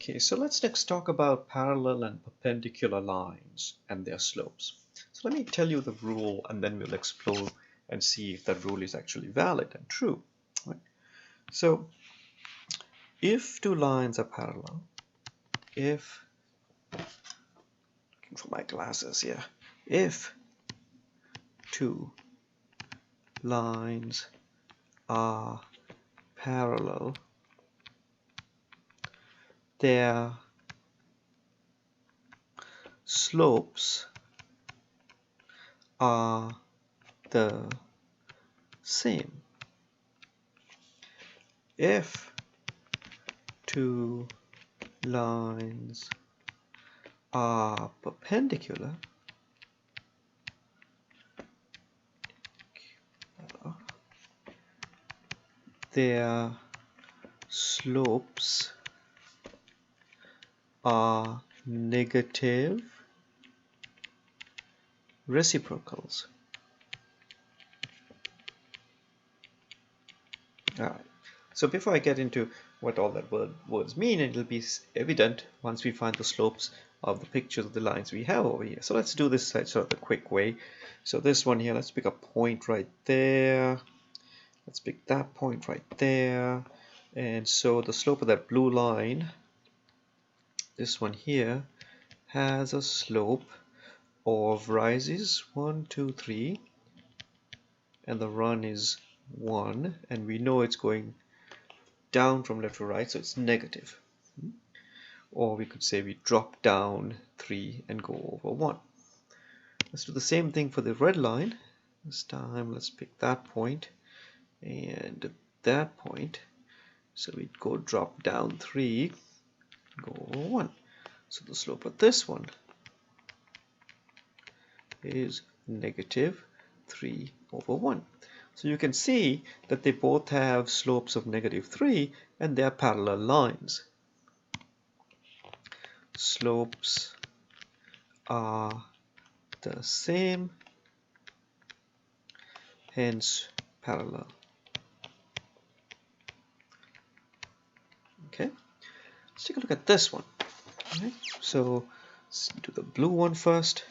Okay, so let's next talk about parallel and perpendicular lines and their slopes. So let me tell you the rule and then we'll explore and see if that rule is actually valid and true. Right? So if two lines are parallel, if, looking for my glasses here, if two lines are parallel, their slopes are the same. If two lines are perpendicular, their slopes are negative reciprocals. Alright, so before I get into what all that words mean, it'll be evident once we find the slopes of the pictures of the lines we have over here. So let's do this sort of the quick way. So this one here, let's pick a point right there. Let's pick that point right there. And so the slope of that blue line, this one here, has a slope of rises 1, 2, 3, and the run is 1, and we know it's going down from left to right, so it's negative. Or we could say we drop down 3 and go over 1. Let's do the same thing for the red line. This time let's pick that point and that point. So we'd go drop down 3, go over 1. So the slope of this one is negative 3 over 1. So you can see that they both have slopes of negative 3 and they are parallel lines. Slopes are the same, hence parallel. Okay, let's take a look at this one. Okay. So let's do the blue one first.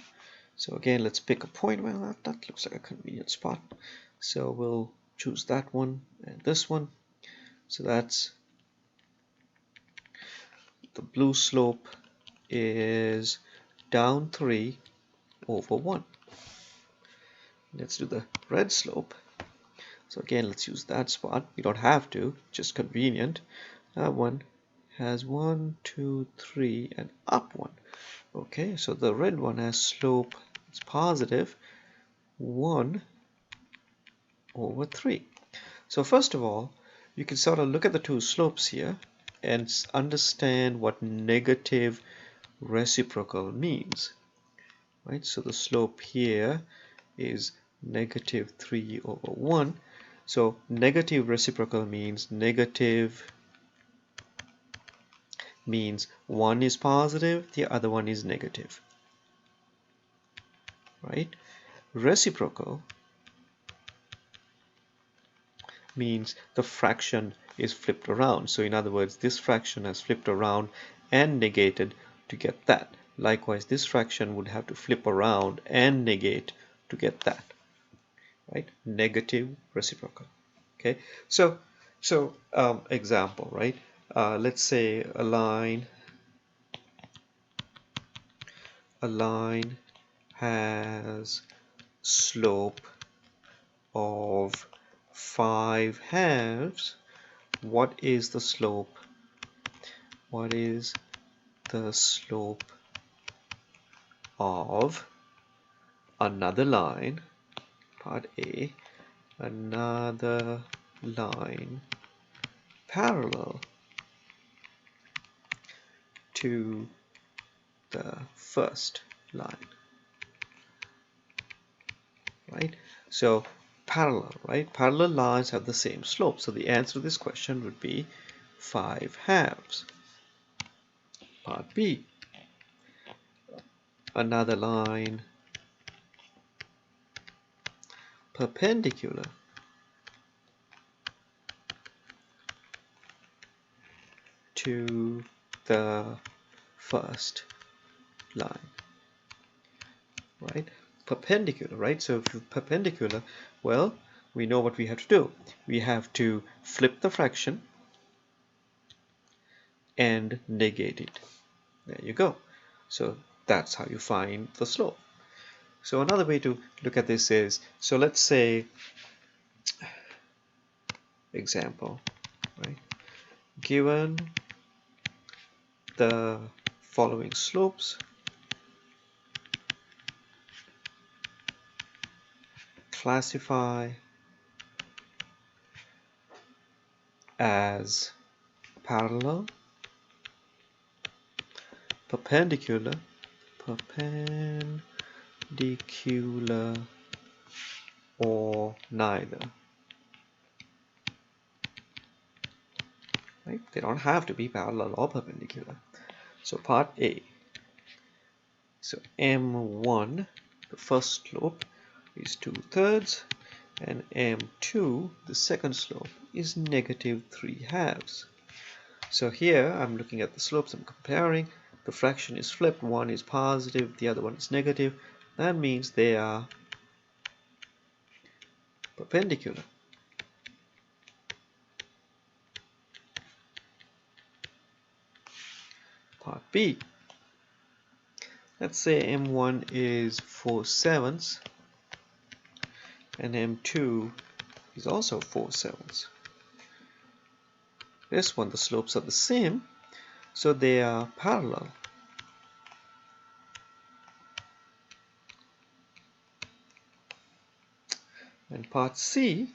So again, let's pick a point. Well, that looks like a convenient spot. So we'll choose that one and this one. So that's the blue slope is down 3 over 1. Let's do the red slope. So again, let's use that spot. You don't have to, just convenient. That one has 1, 2, 3, and up 1. Okay, so the red one has slope, it's positive 1 over 3. So first of all, you can sort of look at the two slopes here and understand what negative reciprocal means. Right, so the slope here is negative 3 over 1. So negative reciprocal means one is positive, the other one is negative. Right? Reciprocal means the fraction is flipped around. So in other words, this fraction has flipped around and negated to get that. Likewise, this fraction would have to flip around and negate to get that. Right? Negative reciprocal. Okay, so example, right? Let's say a line has slope of 5 halves. What is the slope? What is the slope of another line, part A, another line parallel to the first line? Right? So parallel, right? Parallel lines have the same slope. So the answer to this question would be 5 halves. Part B, another line perpendicular to the first line, right? Perpendicular, right? So if you're perpendicular, well, we know what we have to do. We have to flip the fraction and negate it. There you go. So that's how you find the slope. So another way to look at this is, so let's say, example, right? Given the following slopes, classify as parallel, perpendicular, or neither. Right? They don't have to be parallel or perpendicular. So part A. So M1, the first slope, is 2/3, and M2, the second slope, is -3/2. So here I'm looking at the slopes, I'm comparing. The fraction is flipped, one is positive, the other one is negative. That means they are perpendicular. Part B. Let's say M1 is 4/7 and M2 is also 4/7. This one, the slopes are the same, so they are parallel. And part C,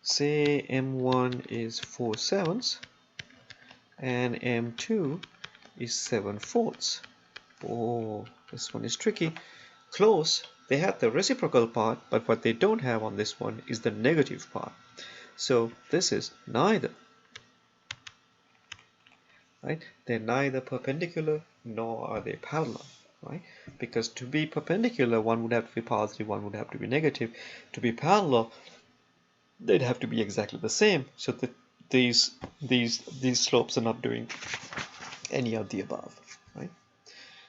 say M1 is 4/7 and M2 is 7/4. Oh, this one is tricky. Close. They have the reciprocal part, but what they don't have on this one is the negative part. So this is neither. Right? They're neither perpendicular nor are they parallel. Right? Because to be perpendicular, one would have to be positive, one would have to be negative. To be parallel, they'd have to be exactly the same. So that these slopes are not doing any of the above. Right?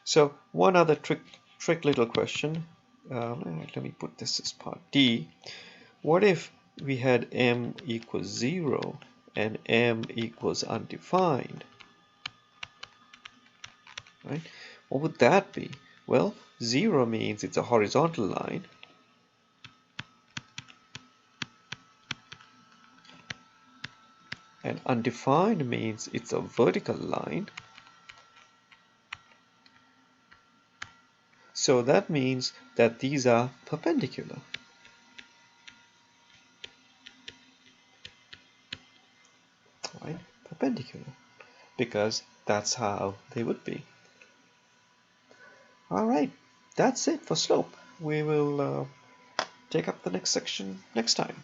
So one other trick little question. Let me put this as part D. What if we had m equals 0 and m equals undefined? Right? What would that be? Well, 0 means it's a horizontal line. And undefined means it's a vertical line. So that means that these are perpendicular. Right? Perpendicular. Because that's how they would be. Alright, that's it for slope. We will take up the next section next time.